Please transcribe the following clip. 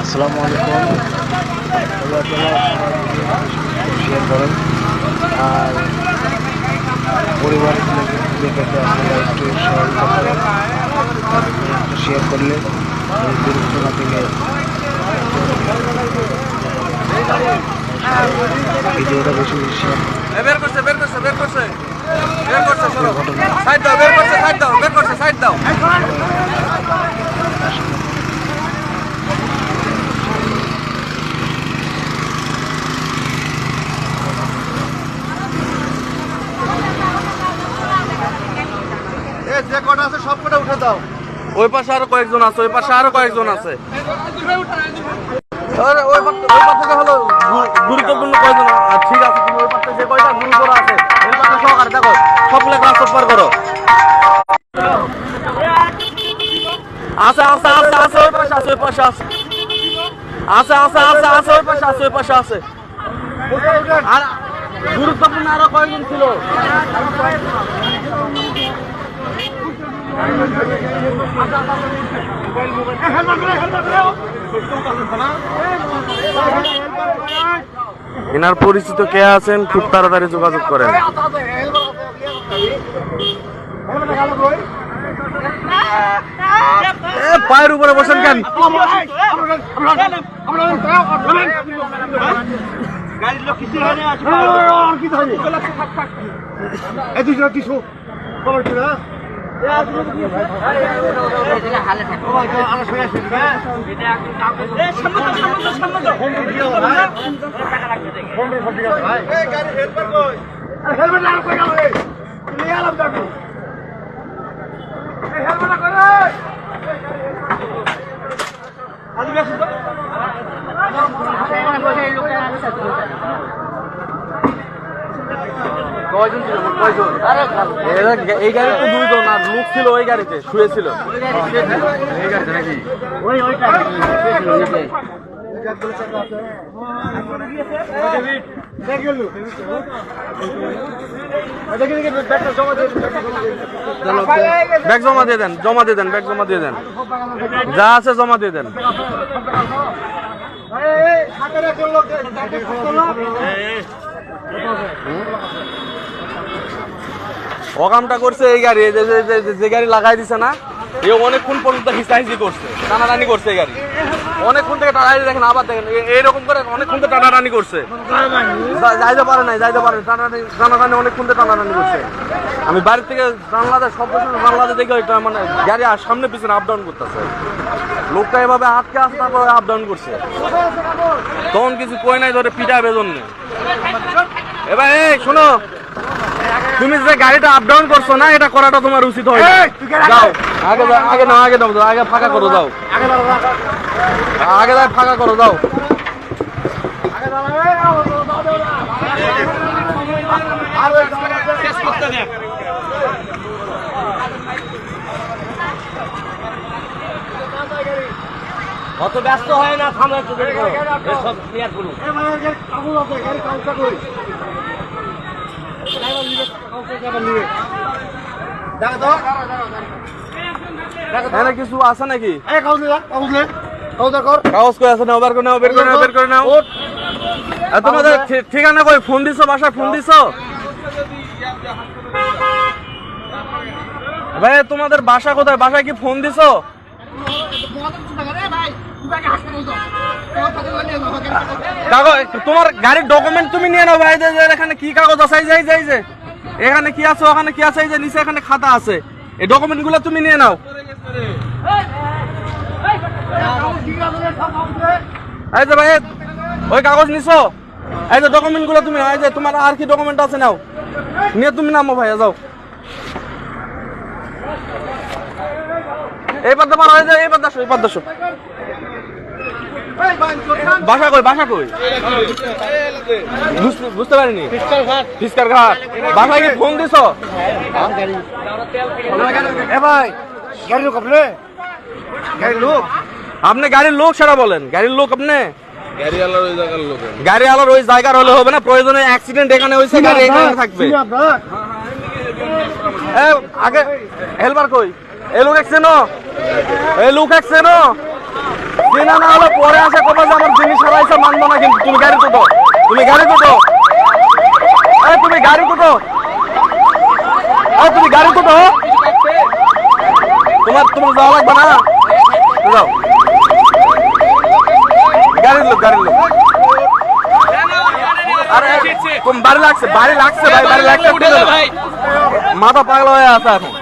আসসালামু আলাইকুম। শেয়ার করেন আর পরিবারের একটু সহযোগিতা করেন। একটু শেয়ার করলে দুর্ঘটনা থেকে ভিডিওটা বেশি বেশি শেয়ার যে কটা আছে সব কটা উঠে দাও। ওই পাশে আরো কয়েকজন আছে, ওই পাশে আরো কয়েকজন আছে। ওই পাশ থেকে হলো গুরুত্বপূর্ণ কয়েকজন। ঠিক আছে, তুমি ওই পাশে যে কয়টা গুরুতর আছে ওই পাশে সহকারে দেখো, সবগুলো ট্রান্সফার করো। আছে আছে আছে আছে ওই পাশে আছে, ওই পাশে আছে আছে আছে আছে আছে ওই পাশে আছে, ওই পাশে আছে। আর গুরুত্বপূর্ণ আরো কয়েকজন ছিল। এনার পরিচিত কে আছেন খুব তাড়াতাড়ি যোগাযোগ করেন। পায়ের উপরে বসেন কেন? এই গাড়িতে দুইজন আর লোক ছিল, ওই গাড়িতে শুয়েছিল। এই গাড়িতে নাকি ব্যাগ জমা দিয়ে দেন, জমা দিয়ে দেন, ব্যাগ জমা দিয়ে দেন, যা আছে জমা দিয়ে দেন। অকামটা করছে এই গাড়ি, যে গাড়ি লাগাই দিছে না, এ অনেকক্ষণ পর্যন্ত হিসাহিসি করছে, টানাটানি করছে এই গাড়ি। অনেকক্ষণ থেকে টানাটানি, দেখেন আবার দেখেন এইরকম করে অনেকক্ষণ থেকে টানাটানি করছে। যাইতে পারে নাই, যাইতে পারে টানাটানি অনেকক্ষণ থেকে টানাটানি করছে। আমি বাড়ির থেকে বাংলাদেশ সব বাংলাদেশ দেখে মানে গাড়ি সামনে পিছনে আপ ডাউন করতেছে। লোকটা এভাবে আটকে আসতে তারপরে আপ ডাউন করছে, তখন কিছু কই নাই, ধরে পিটা বেজন নেই। এবার এই শোনো, তুমি যে গাড়িটা আপ ডাউন করছো না, এটা করাটা তোমার উচিত হয়। যাও আগে আগে নাও, আগে নাও, আগে ফাঁকা করো, যাও আগে যাও, ফাঁকা করো, যাও। অত ব্যস্ত হয় না, থামো একটু দেরি করো, সব ক্লিয়ার করুন। কিছু আছে নাকি? কাগজ করে আছে না, বের করে নাও, বের করে নাও, বের করে নাও। তোমাদের ঠিকানা কই? ফোন দিছো, বাসায় ফোন দিছো? ভাই তোমাদের বাসা কোথায়? বাসায় কি ফোন দিছো? তোমার গাড়ির ডকুমেন্ট তুমি নিয়ে নাও ভাই। এখানে কি কাগজ আছে? এই যে এখানে কি আছে, ওখানে কি আছে, এই যে নিচে এখানে খাতা আছে, এই ডকুমেন্ট গুলো তুমি নিয়ে নাও। এই যে ভাই ওই কাগজ নিছো, এই যে ডকুমেন্ট গুলো তুমি, এই যে তোমার আর কি ডকুমেন্ট আছে নাও, নিয়ে তুমি নামো ভাইয়া, যাও। এইবার তো পারো, এইবার দাসো, এইবার দাসো। বাসা কই? বাসা কই? বুঝতে পারিনি। ফিসকার ঘাট। বাসায় কি ফোন দিছো? ভাই গাড়ির লোক, আপনি গাড়ির লোক, আপনি গাড়ির লোক সেটা বলেন। গাড়ির লোক আপনি? গাড়ি আলার ওই জায়গার হলে হবে না, প্রয়োজনে অ্যাক্সিডেন্ট এখানে হয়েছে, গাড়ি এখানে থাকবে। আগে হেলবার কই? এই লোক একছেন, এই লোক একছেন, না না হলে পরে আসে কবে যে আমার জিনিস হারাইছে মানবো না কিন্তু তুমি গাড়ি তুটো তুমি গাড়ি তুটো তুমি গাড়ি তুটো তুমি গাড়ি তুটো তোমার যাওয়া লাগবে না যাও গাড়ির লোক আরে বাড়ি লাগছে ভাই বাড়ি লাগছে মাথা পাগলা হয়ে আছে এখন